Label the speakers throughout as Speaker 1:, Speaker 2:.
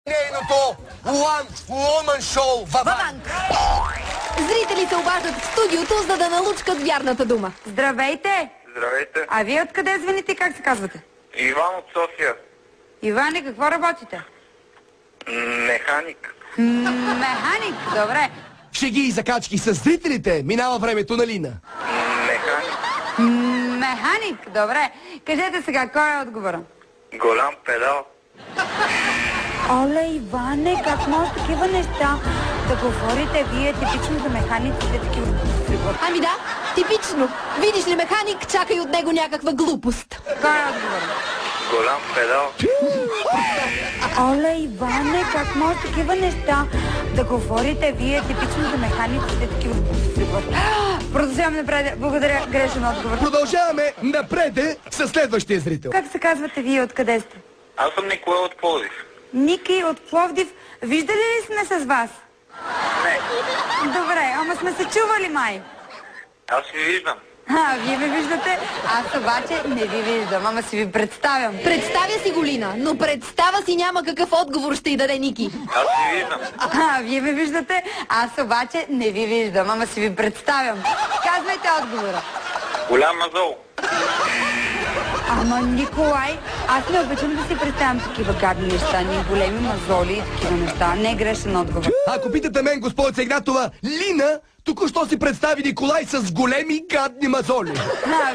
Speaker 1: Нейното one-woman шоу Ваванк.
Speaker 2: Зрители се обаждат в студиото, за да налучкат вярната дума.
Speaker 3: Здравейте!
Speaker 4: Здравейте.
Speaker 3: А вие откъде звъните и как се казвате?
Speaker 4: Иван от София.
Speaker 3: Иване, какво работите?
Speaker 4: Механик.
Speaker 3: Механик, добре.
Speaker 1: Шеги и закачки с зрителите. Минава времето на Лина.
Speaker 4: Механик.
Speaker 3: Механик, добре. Кажете сега, кой е отговора?
Speaker 4: Голям педал.
Speaker 3: Оле, Иване, как може такива неща да говорите вие типично за механиците, такива прибор?
Speaker 2: Ами да, типично. Видиш ли механик, чакай от него някаква глупост.
Speaker 3: Кой е отговора?
Speaker 4: Голям педал.
Speaker 3: Оле, Иване, как може такива неща да говорите вие типично за механиците, такива прибор? Продължаваме напред. Благодаря, грешен отговор.
Speaker 1: Продължаваме напред с следващия зрител.
Speaker 3: Как се казвате вие, откъде сте?
Speaker 4: Аз съм Николай от Пловдив.
Speaker 3: Ники от Пловдив. Виждали ли сме с вас?
Speaker 4: Не,
Speaker 3: Добре, ама сме се чували май.
Speaker 4: аз ви виждам.
Speaker 3: Вие ме виждате, аз обаче не ви виждам, ама си ви представям.
Speaker 2: Представя си го, Лина, но представа си няма какъв отговор ще й даде Ники.
Speaker 4: Аз ви виждам.
Speaker 3: Вие ме виждате, аз обаче не ви виждам, ама си ви представям. Казвайте отговора.
Speaker 4: Голям мазол.
Speaker 3: Ама, Николай, аз не обичам да си представям такива гадни неща, ни големи мазоли и такива неща. Не е грешен отговор.
Speaker 1: Ако питате мен, госпожица Игнатова, Лина току-що си представи Николай с големи гадни мазоли.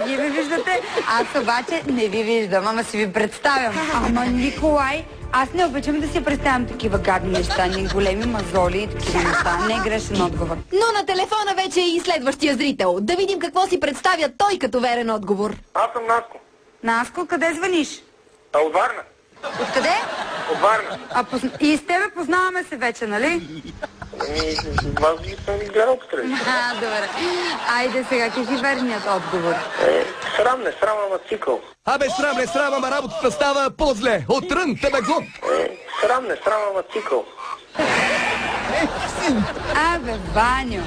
Speaker 3: Вие ме виждате, аз обаче не ви виждам, ама си ви представям. Ама, Николай, аз не обичам да си представям такива гадни неща, ни големи мазоли и такива неща. Не е грешен отговор.
Speaker 2: Но на телефона вече е и следващия зрител. Да видим какво си представя той като верен отговор.
Speaker 4: Аз съм Наско.
Speaker 3: Наско, къде звъниш?
Speaker 4: От Варна.
Speaker 3: Откъде?
Speaker 4: От Варна.
Speaker 3: И с тебе познаваме се вече, нали?
Speaker 4: Аз ви съм изгледал потреб.
Speaker 3: Добре. Айде сега, кажи верният отговор.
Speaker 4: Срам, не срам, ама цикъл.
Speaker 1: Абе, срам, не срам, ама работата става по-зле. Отрън, тебе глуп.
Speaker 4: Срам, не срам, ама цикъл.
Speaker 3: Абе, Ваню,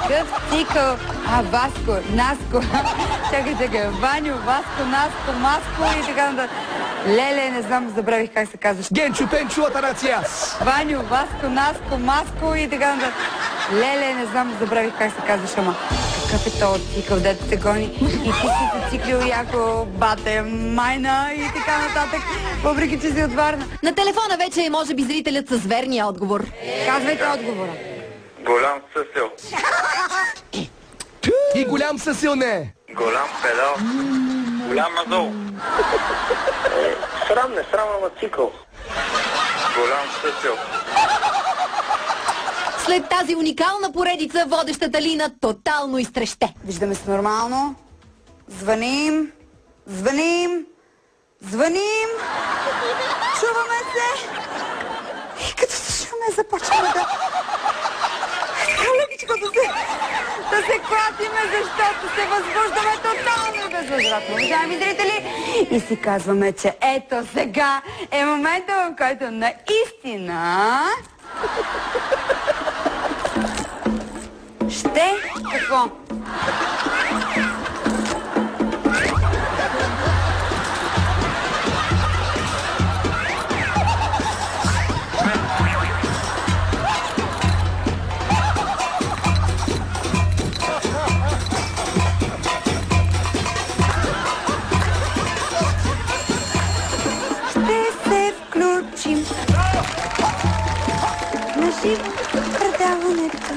Speaker 3: къв цикъл, Васко, Наско, чакай, Ваню, Васко, Наско, Маско и така нататък. Леле, не знам, забравих как се казваш.
Speaker 1: Генчо, Пенчо, Атанасиас.
Speaker 3: Ваню, Васко, Наско, Маско и така нататък. Леле, не знам, забравих как се казваш, ама какъв е този цикъл, дето се гони и ти си се циклил яко бате, майна и така нататък, въпреки че си от Варна.
Speaker 2: На телефона вече е може би зрителят с верния отговор.
Speaker 3: Казвайте отговора.
Speaker 4: Голям съсел.
Speaker 1: И голям съсил не е.
Speaker 4: Голям педал. Голям мазол. Срам, не срам, ама цикъл. Голям съсел.
Speaker 2: След тази уникална поредица, водещата Лина тотално изтреща.
Speaker 3: Виждаме се нормално. Звъним. Чуваме се. И като се чуваме, започваме лекичко да се клатиме, защото се възбуждаме тотално и безвъзвратно. Уважаеми зрители, и си казваме, че ето сега е момента, в който наистина ще какво? Ще се включим на живо предаването.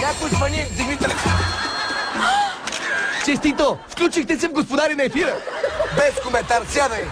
Speaker 1: Някой звъни, Димитър. Честито, включихте се в Господари на ефира. Без коментар, сядай.